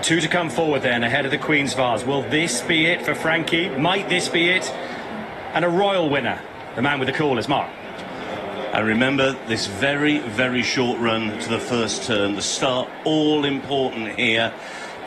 Two to come forward then, ahead of the Queen's Vase. Will this be it for Frankie? Might this be it? And a royal winner, the man with the callers, Mark. And remember, this very, very short run to the first turn, the start, all important here,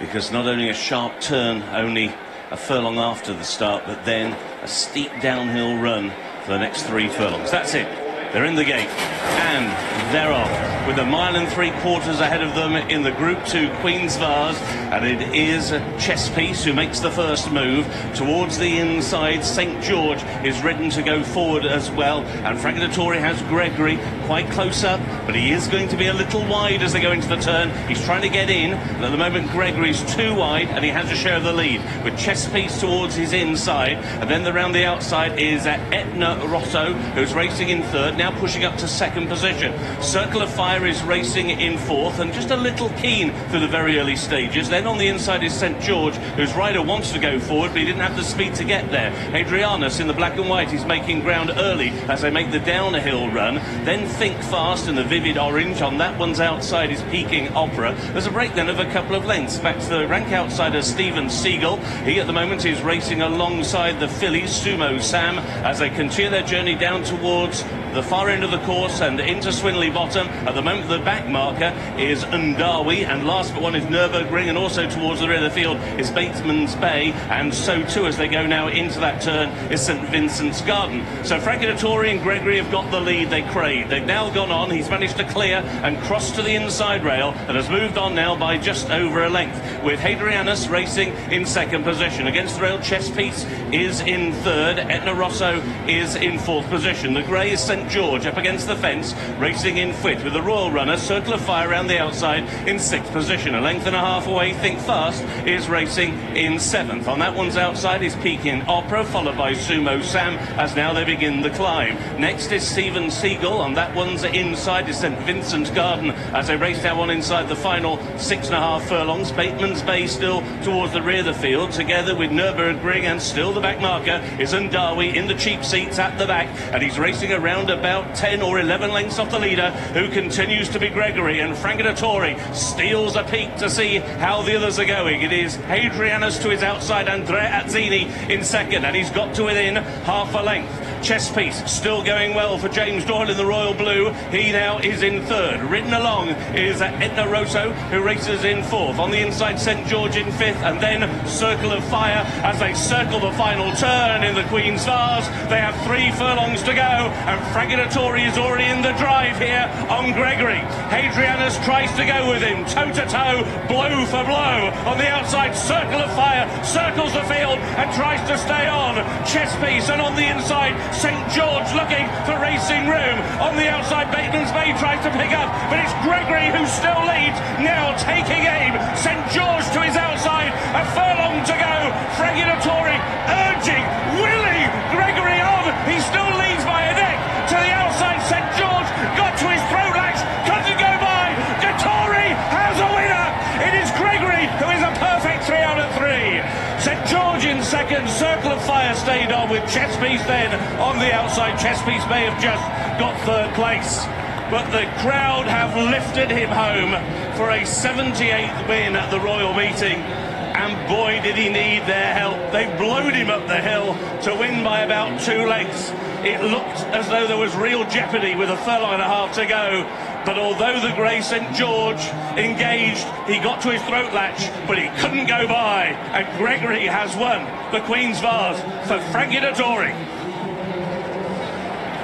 because not only a sharp turn, only a furlong after the start, but then a steep downhill run for the next 3 furlongs. That's it. They're in the gate, and they're off, with 1 3/4 miles ahead of them in the Group 2 Queen's Vase, and it is Chesspiece who makes the first move towards the inside. St George is ready to go forward as well, and Frankie Dettori has Gregory quite close up, but he is going to be a little wide as they go into the turn. He's trying to get in, and at the moment Gregory's too wide, and he has a share of the lead, with Chesspiece towards his inside, and then around the outside is Etna Rosso, who's racing in third, now pushing up to second position. Circle of Fire is racing in fourth, and just a little keen through the very early stages. Then on the inside is St George, whose rider wants to go forward, but he didn't have the speed to get there. Adrianus in the black and white is making ground early as they make the downhill run. Then Think Fast in the vivid orange. On that one's outside is Peking Opera. There's a break then of a couple of lengths back to the rank outsider Stephen Siegel. He at the moment is racing alongside the fillies Sumo Sam as they continue their journey down towards the far end of the course and into Swinley Bottom. At the moment the back marker is Undawi, and last but one is Nürburgring, and also towards the rear of the field is Batesman's Bay, and so too as they go now into that turn is St Vincent's Garden. So Frankie Dettori and Gregory have got the lead they crave. They've now gone on, he's managed to clear and cross to the inside rail and has moved on now by just over a length, with Hadrianus racing in second position. Against the rail, Chesspiece is in third, Etna Rosso is in fourth position. The grey is St George up against the fence, racing in fifth, with the Royal Runner, Circle of Fire around the outside in sixth position. A length and a half away, Think Fast is racing in seventh. On that one's outside is Peking Opera, followed by Sumo Sam as now they begin the climb. Next is Stephen Siegel. On that one's inside is St Vincent's Garden as they race now on inside the final 6.5 furlongs. Bateman's Bay still towards the rear of the field, together with Nürburgring, and still the back marker is Undawi in the cheap seats at the back, and he's racing around about 10 or 11 lengths off the leader, who continues to be Gregory. And Frankie Dettori steals a peek to see how the others are going. It is Hadrianus to his outside, Andrea Azzini in second, and he's got to within half a length. Chesspiece still going well for James Doyle in the royal blue. He now is in third. Ridden along is Etna Rosso, who races in fourth. On the inside, St George in fifth, and then Circle of Fire as they circle the final turn in the Queen's Vase. They have 3 furlongs to go, and Frankie Dettori is already in the drive here on Gregory. Hadrianus tries to go with him, toe-to-toe, blow for blow. On the outside, Circle of Fire circles the field and tries to stay on. Chesspiece, and on the inside, St George looking for racing room. On the outside, Bateman's Bay tries to pick up, but it's Gregory who still leads, now taking aim. St George to his outside, a furlong to go. Frankie Dettori urging, willing Gregory on. He still leads by a neck. To the outside, St George got to his throat latch, couldn't go by. Dettori has a winner. It is Gregory who is a perfect 3 out of 3. St George in second, Circle of Fire stayed on, with Chesspiece then on the outside. Chesspiece may have just got third place, but the crowd have lifted him home for a 78th win at the Royal Meeting, and boy did he need their help. They blowed him up the hill to win by about 2 lengths. It looked as though there was real jeopardy with a furlong and a half to go, but although the grey St George engaged, he got to his throat latch, but he couldn't go by, and Gregory has won the Queen's Vase for Frankie Dettori.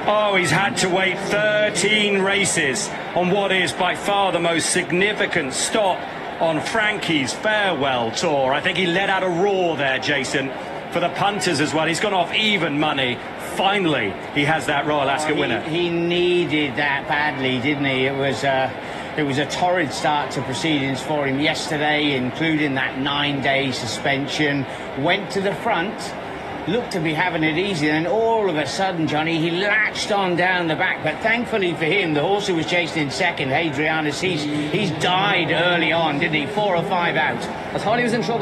Oh, he's had to wait 13 races on what is by far the most significant stop on Frankie's farewell tour. I think he let out a roar there, Jason, for the punters as well. He's gone off even money. Finally, he has that Royal Ascot winner. He needed that badly, didn't he? It was a torrid start to proceedings for him yesterday, including that 9-day suspension. Went to the front, looked to be having it easy, and all of a sudden, Johnny, he latched on down the back. But thankfully for him, the horse who was chasing in second, Hadrianus, he's died early on, didn't he? 4 or 5 out. I thought he was in trouble.